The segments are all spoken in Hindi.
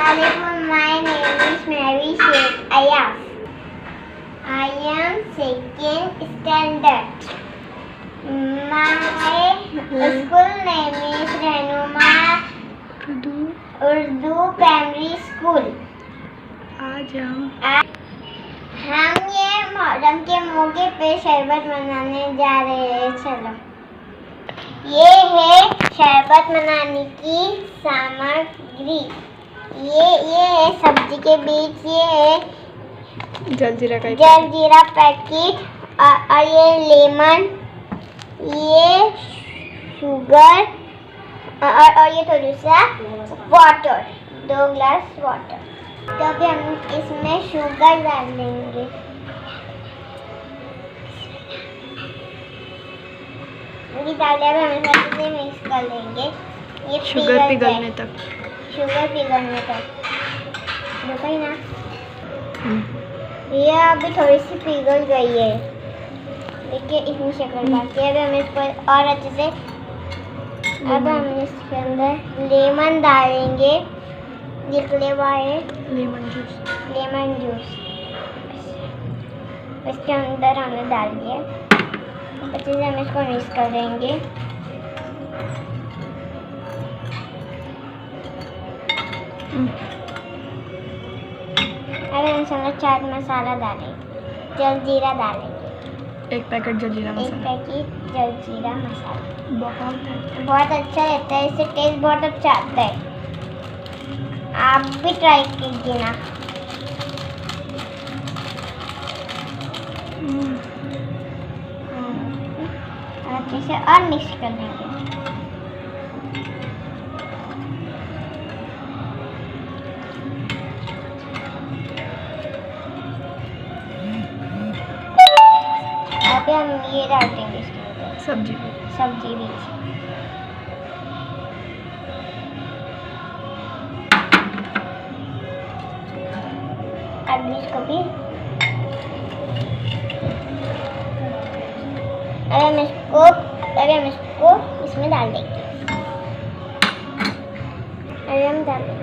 Assalamualaikum. My name is Mahevish Ayaz. I am second standard. My school name is Rehnuma Urdu Primary School. आज हम ये मुहर्रम के मौके पे शरबत मनाने जा रहे हैं। चलो, ये है शरबत मनाने की सामग्री। ये है सब्जी के बीज, ये है जलजीरा पैकेट, और ये लेमन, ये शुगर, और ये थोड़ा सा वाटर, 2 ग्लास वाटर। तो अभी हम इसमें शुगर डाल देंगे। ये डाले अब हम इसे मिक्स कर लेंगे। ये शुगर पिघलने तक। देखो ही ना, ये अभी थोड़ी सी पिघल गई है। देखिए इतनी शक्कर बाकी है। अभी हम इस पर और अच्छे से, अब हम इसके अंदर लेमन डालेंगे। निकले हुआ है लेमन जूस इसके अंदर हमने डाल दिया। अच्छे से हम इसको मिक्स कर देंगे। अब हम इसमें चाट मसाला डालेंगे, जलजीरा डालेंगे। 1 पैकेट जलजीरा मसाला। बहुत अच्छा रहता है, इससे टेस्ट बहुत अच्छा आता है। आप भी ट्राई कीजिए ना। अच्छे से और मिक्स कर देंगे। अभी हम ये डाल देंगे इसके अंदर सब्जी बीज। अब इसको भी अभी हम इसको इसमें डाल देंगे। अभी हम डाल देंगे।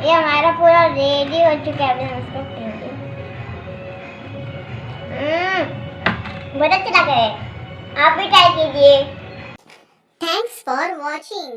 ये हमारा पूरा रेडी हो चुका है। अभी हम इसको पीएंगे। बहुत अच्छा लग रहा है, आप भी ट्राई कीजिए। Thanks for watching.